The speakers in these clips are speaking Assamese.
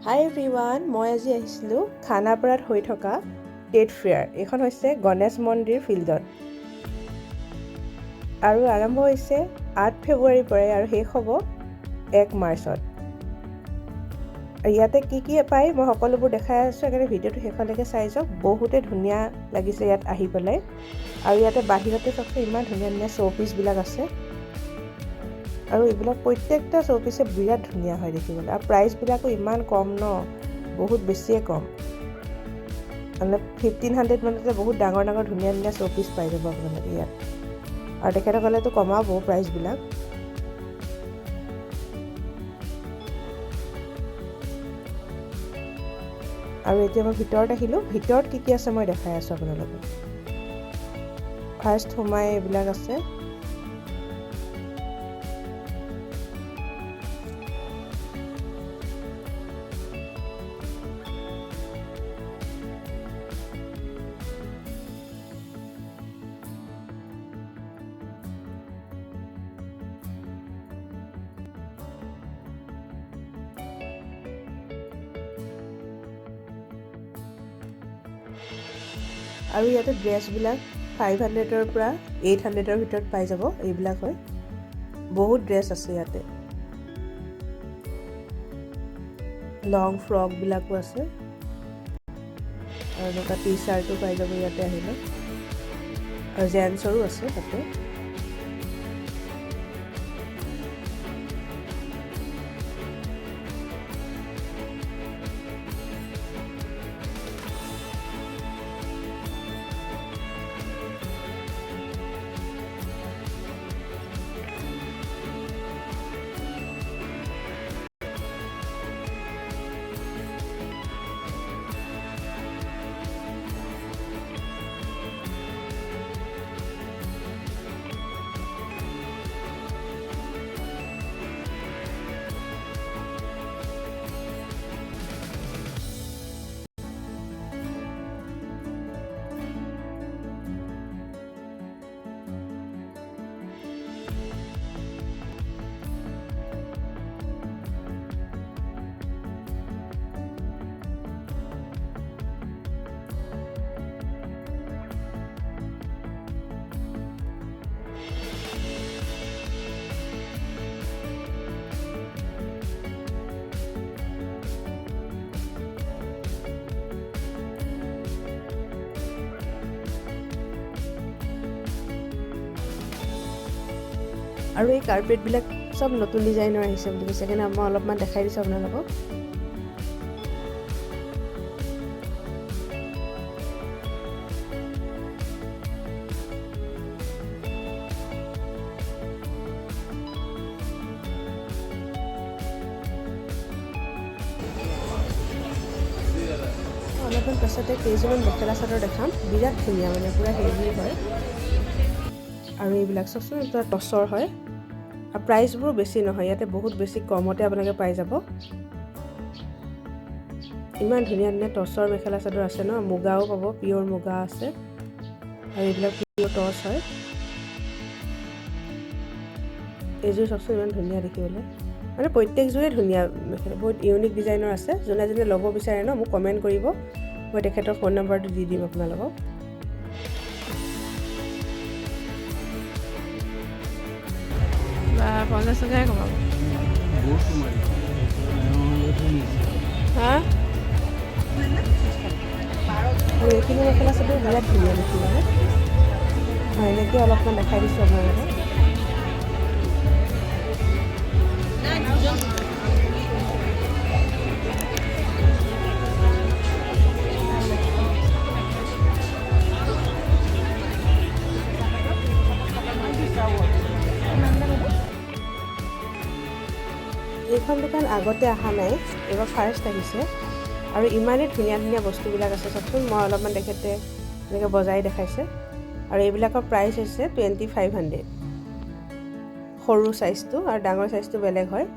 হাই এভৰিৱান, মই আজি আহিছিলোঁ খানাপাৰাত হৈ থকা টেট ফেয়াৰ। এইখন হৈছে গণেশ মন্দিৰ ফিল্ডত আৰু আৰম্ভ হৈছে 8 ফেব্ৰুৱাৰীৰ পৰাই আৰু শেষ হ'ব 1 মাৰ্চত। আৰু ইয়াতে কি পায় মই সকলোবোৰ দেখাই আছোঁ, সেইকাৰণে ভিডিঅ'টো শেষলৈকে চাই যাওক। বহুতে ধুনীয়া লাগিছে ইয়াত আহি পেলাই। আৰু ইয়াতে বাহিৰতে চাওকচোন ইমান ধুনীয়া ধুনীয়া শ্ব'পিচবিলাক আছে আৰু এইবিলাক প্ৰত্যেকটা শ্ব'পিচে বিৰাট ধুনীয়া হয় দেখিবলৈ। আৰু প্ৰাইচবিলাকো ইমান কম ন, বহুত বেছিয়ে কম। মানে 1500 মানতে বহুত ডাঙৰ ডাঙৰ ধুনীয়া ধুনীয়া শ্ব'পিচ পাই যাব আপোনালোকে ইয়াত। আৰু তেখেতসকলেতো কমাব প্ৰাইচবিলাক। আৰু এতিয়া মই ভিতৰত আহিলোঁ। ভিতৰত কি আছে মই দেখাই আছোঁ আপোনালোকক। ফাৰ্ষ্ট সোমাই এইবিলাক আছে। আৰু ইয়াতে ড্ৰেছবিলাক 500ৰ পৰা 800ৰ ভিতৰত পাই যাব। এইবিলাক হয়, বহুত ড্ৰেছ আছে ইয়াতে। লং ফ্ৰকবিলাকো আছে আৰু এনেকুৱা টি চাৰ্টো পাই যাব ইয়াতে আহিলে। আৰু জেন্টছৰো আছে তাতে। আৰু এই কাৰ্পেটবিলাক চব নতুন ডিজাইনৰ আহিছে বুলি কৈছে, সেইকাৰণে মই অলপমান দেখাই দিছোঁ আপোনালোকক। অলপমান পাছতে কেইযোৰমান মেখেলা চাদৰ দেখাম, বিৰাট ধুনীয়া, মানে পূৰা হেভি হয়। আৰু এইবিলাক চাওকচোন, এটা টচৰ হয় আৰু প্ৰাইচবোৰো বেছি নহয়। ইয়াতে বহুত বেছি কমতে আপোনালোকে পাই যাব। ইমান ধুনীয়া ধুনীয়া টচৰ মেখেলা চাদৰ আছে ন, মুগাও পাব, পিয়'ৰ মুগা আছে। আৰু এইবিলাক পিয়'ৰ টচ হয়। এইযোৰ চাওকচোন ইমান ধুনীয়া দেখিবলৈ, মানে প্ৰত্যেকযোৰে ধুনীয়া মেখেলা, বহুত ইউনিক ডিজাইনৰ আছে। যোনে যোনে ল'ব বিচাৰে ন, মোক কমেণ্ট কৰিব, মই তেখেতৰ ফোন নম্বৰটো দি দিম আপোনালোকক। বা 50 টকাই কমাব। হা, আৰু এইখিনি মেখেলা চাদৰ বিৰাট ধুনীয়া দেখিবলৈ। হয়, এনেকৈ অলপমান দেখাই দিছোঁ আপোনালোকক। এইখন দোকান আগতে অহা নাই, এইবাৰ ফাৰ্ষ্ট আহিছে। আৰু ইমানেই ধুনীয়া ধুনীয়া বস্তুবিলাক আছে চাওকচোন। মই অলপমান তেখেতে এনেকৈ বজাই দেখাইছে। আৰু এইবিলাকৰ প্ৰাইচ হৈছে 2500, সৰু চাইজটো, আৰু ডাঙৰ চাইজটো বেলেগ হয়।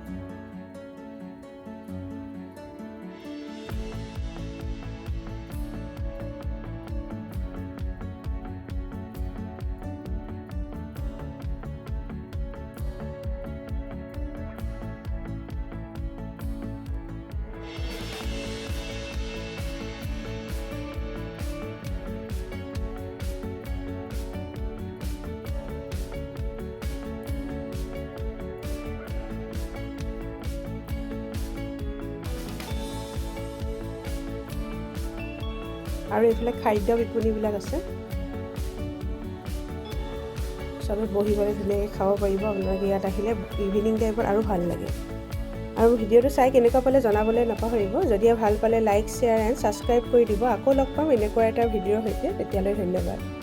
আৰু এইফালে খাদ্য বিপণীবিলাক আছে চবে বহিবলৈ ধুনীয়াকৈ খাব পাৰিব আপোনালোকে ইয়াত আহিলে ইভিনিং টাইমত আৰু ভাল লাগে আৰু ভিডিঅ'টো চাই কেনেকুৱা পালে জনাবলৈ নাপাহৰিব যদিও ভাল পালে লাইক শ্বেয়াৰ এণ্ড ছাবস্ক্ৰাইব কৰি দিব আকৌ লগ পাম এনেকুৱা এটা ভিডিঅ'ৰ সৈতে তেতিয়ালৈ ধন্যবাদ